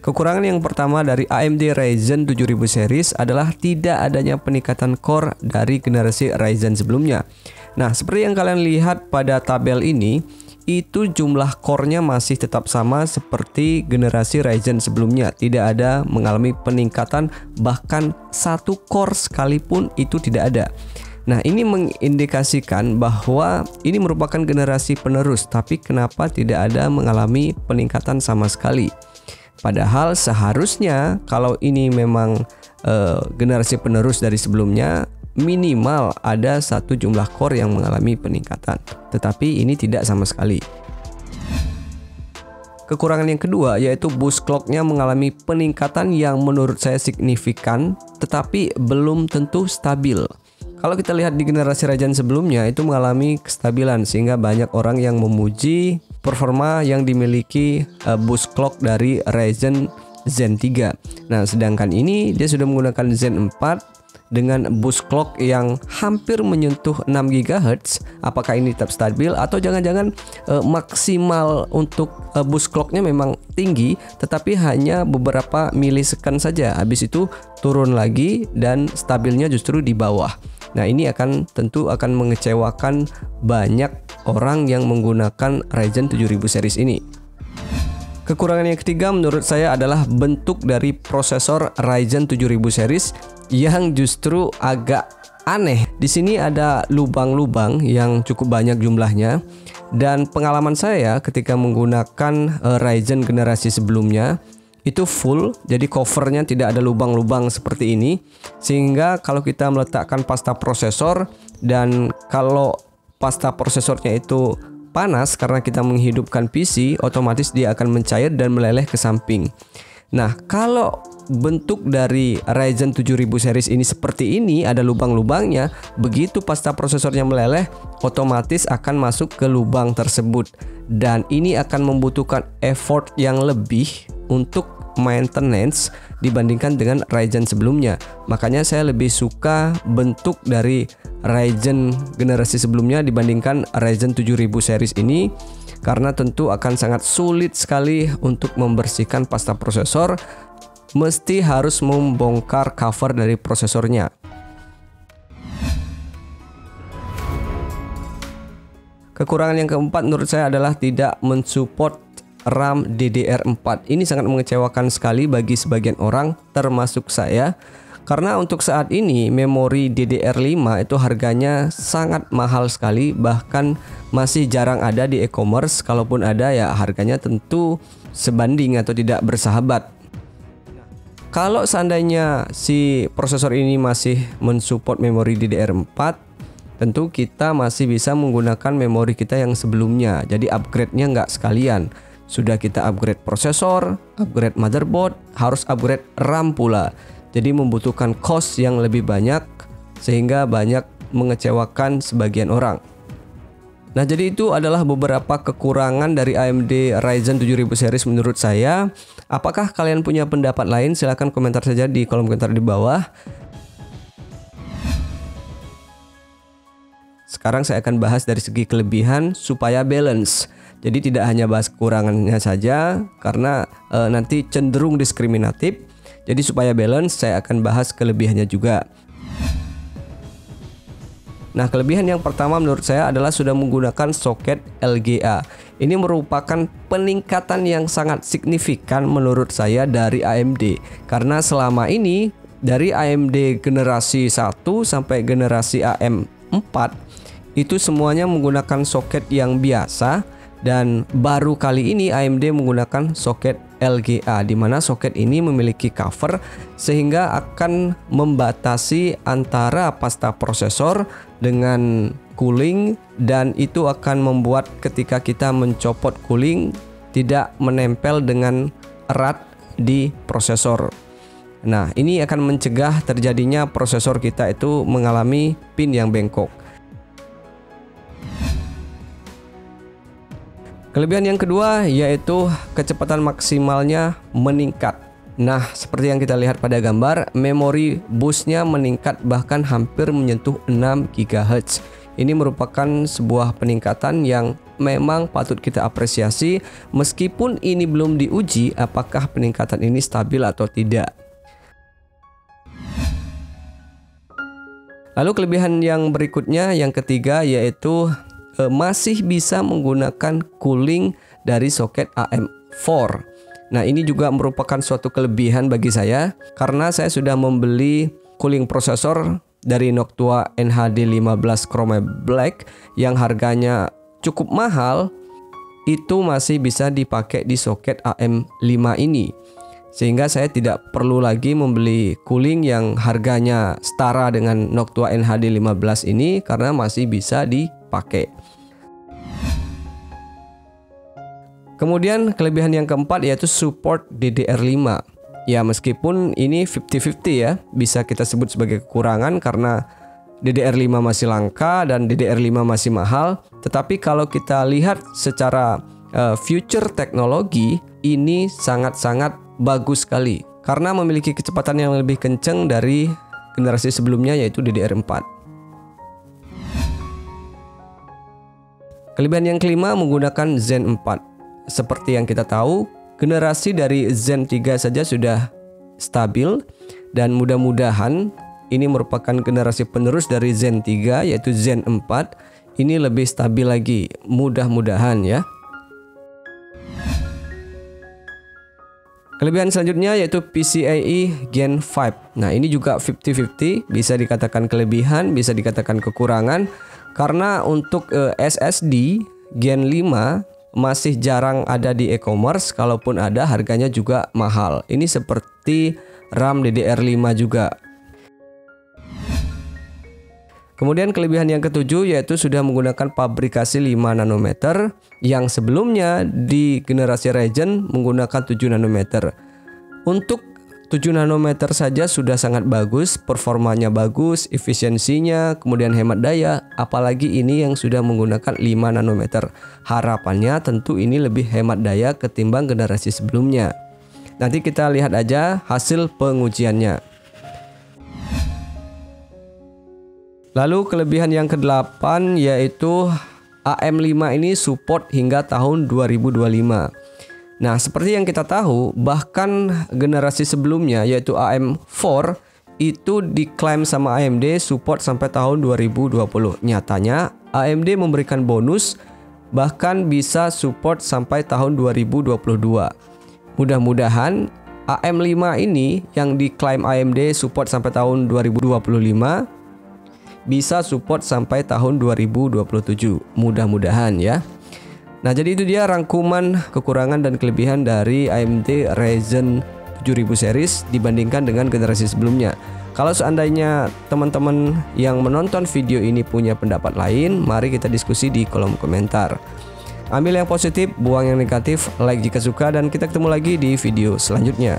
Kekurangan yang pertama dari AMD Ryzen 7000 series adalah tidak adanya peningkatan core dari generasi Ryzen sebelumnya. Nah, seperti yang kalian lihat pada tabel ini, itu jumlah core-nya masih tetap sama seperti generasi Ryzen sebelumnya. Tidak ada mengalami peningkatan, bahkan satu core sekalipun itu tidak ada. Nah, ini mengindikasikan bahwa ini merupakan generasi penerus, tapi kenapa tidak ada mengalami peningkatan sama sekali? Padahal seharusnya kalau ini memang generasi penerus dari sebelumnya, minimal ada satu jumlah core yang mengalami peningkatan. Tetapi ini tidak sama sekali. Kekurangan yang kedua yaitu boost clock-nya mengalami peningkatan yang menurut saya signifikan, tetapi belum tentu stabil. Kalau kita lihat di generasi Ryzen sebelumnya itu mengalami kestabilan, sehingga banyak orang yang memuji performa yang dimiliki boost clock dari Ryzen Zen 3. Nah, sedangkan ini dia sudah menggunakan Zen 4 dengan boost clock yang hampir menyentuh 6 GHz. Apakah ini tetap stabil atau jangan-jangan maksimal untuk boost clocknya memang tinggi, tetapi hanya beberapa milisecond saja, habis itu turun lagi dan stabilnya justru di bawah. Nah, ini tentu akan mengecewakan banyak orang yang menggunakan Ryzen 7000 series ini. Kekurangan yang ketiga menurut saya adalah bentuk dari prosesor Ryzen 7000 series yang justru agak aneh. Di sini ada lubang-lubang yang cukup banyak jumlahnya, dan pengalaman saya ketika menggunakan Ryzen generasi sebelumnya itu full, jadi covernya tidak ada lubang-lubang seperti ini, sehingga kalau kita meletakkan pasta prosesor dan kalau pasta prosesornya itu panas karena kita menghidupkan PC, otomatis dia akan mencair dan meleleh ke samping. Nah, kalau bentuk dari Ryzen 7000 series ini seperti ini, ada lubang-lubangnya, begitu pasta prosesornya meleleh, otomatis akan masuk ke lubang tersebut, dan ini akan membutuhkan effort yang lebih untuk maintenance dibandingkan dengan Ryzen sebelumnya. Makanya saya lebih suka bentuk dari Ryzen generasi sebelumnya dibandingkan Ryzen 7000 series ini, karena tentu akan sangat sulit sekali untuk membersihkan pasta prosesor, mesti harus membongkar cover dari prosesornya. Kekurangan yang keempat menurut saya adalah tidak mensupport RAM DDR4. Ini sangat mengecewakan sekali bagi sebagian orang, termasuk saya, karena untuk saat ini memori DDR5 itu harganya sangat mahal sekali, bahkan masih jarang ada di e-commerce. Kalaupun ada ya harganya tentu sebanding atau tidak bersahabat. Kalau seandainya si prosesor ini masih mensupport memori DDR4, tentu kita masih bisa menggunakan memori kita yang sebelumnya. Jadi upgrade-nya nggak sekalian. Sudah kita upgrade prosesor, upgrade motherboard, harus upgrade RAM pula. Jadi membutuhkan cost yang lebih banyak, sehingga banyak mengecewakan sebagian orang. Nah, jadi itu adalah beberapa kekurangan dari AMD Ryzen 7000 series menurut saya. Apakah kalian punya pendapat lain? Silahkan komentar saja di kolom komentar di bawah. Sekarang saya akan bahas dari segi kelebihan supaya balance. Jadi tidak hanya bahas kekurangannya saja, karena nanti cenderung diskriminatif. Jadi supaya balance, saya akan bahas kelebihannya juga. Nah, kelebihan yang pertama menurut saya adalah sudah menggunakan soket LGA. Ini merupakan peningkatan yang sangat signifikan menurut saya dari AMD. Karena selama ini dari AMD generasi 1 sampai generasi AM4 itu semuanya menggunakan soket yang biasa. Dan baru kali ini AMD menggunakan soket LGA, di mana soket ini memiliki cover sehingga akan membatasi antara pasta prosesor dengan cooling, dan itu akan membuat ketika kita mencopot cooling tidak menempel dengan erat di prosesor. Nah, ini akan mencegah terjadinya prosesor kita itu mengalami pin yang bengkok. Kelebihan yang kedua yaitu kecepatan maksimalnya meningkat. Nah, seperti yang kita lihat pada gambar, memori boostnya meningkat bahkan hampir menyentuh 6 GHz. Ini merupakan sebuah peningkatan yang memang patut kita apresiasi meskipun ini belum diuji apakah peningkatan ini stabil atau tidak. Lalu kelebihan yang berikutnya, yang ketiga, yaitu masih bisa menggunakan cooling dari soket AM4. Nah, ini juga merupakan suatu kelebihan bagi saya karena saya sudah membeli cooling prosesor dari Noctua NHD15 Chrome Black yang harganya cukup mahal, itu masih bisa dipakai di soket AM5 ini. Sehingga saya tidak perlu lagi membeli cooling yang harganya setara dengan Noctua NHD15 ini karena masih bisa dipakai. Kemudian kelebihan yang keempat yaitu support DDR5. Ya, meskipun ini 50-50 ya, bisa kita sebut sebagai kekurangan karena DDR5 masih langka dan DDR5 masih mahal. Tetapi kalau kita lihat secara future teknologi, ini sangat-sangat bagus sekali karena memiliki kecepatan yang lebih kencang dari generasi sebelumnya yaitu DDR4. Kelebihan yang kelima menggunakan Zen 4. Seperti yang kita tahu, generasi dari Zen 3 saja sudah stabil dan mudah-mudahan ini merupakan generasi penerus dari Zen 3 yaitu Zen 4. Ini lebih stabil lagi, mudah-mudahan ya. Kelebihan selanjutnya yaitu PCIe Gen 5. Nah, ini juga 50-50, bisa dikatakan kelebihan, bisa dikatakan kekurangan karena untuk SSD Gen 5 masih jarang ada di e-commerce, kalaupun ada harganya juga mahal. Ini seperti RAM DDR5 juga. Kemudian kelebihan yang ketujuh yaitu sudah menggunakan pabrikasi 5 nanometer yang sebelumnya di generasi Ryzen menggunakan 7 nanometer. Untuk 7 nanometer saja sudah sangat bagus, performanya bagus, efisiensinya, kemudian hemat daya, apalagi ini yang sudah menggunakan 5 nanometer. Harapannya tentu ini lebih hemat daya ketimbang generasi sebelumnya. Nanti kita lihat aja hasil pengujiannya. Lalu kelebihan yang ke-8 yaitu AM5 ini support hingga tahun 2025. Nah, seperti yang kita tahu, bahkan generasi sebelumnya yaitu AM4 itu diklaim sama AMD support sampai tahun 2020. Nyatanya AMD memberikan bonus bahkan bisa support sampai tahun 2022. Mudah-mudahan AM5 ini yang diklaim AMD support sampai tahun 2025 bisa support sampai tahun 2027, mudah-mudahan ya. Nah, jadi itu dia rangkuman kekurangan dan kelebihan dari AMD Ryzen 7000 series dibandingkan dengan generasi sebelumnya. Kalau seandainya teman-teman yang menonton video ini punya pendapat lain, mari kita diskusi di kolom komentar. Ambil yang positif, buang yang negatif, like jika suka, dan kita ketemu lagi di video selanjutnya.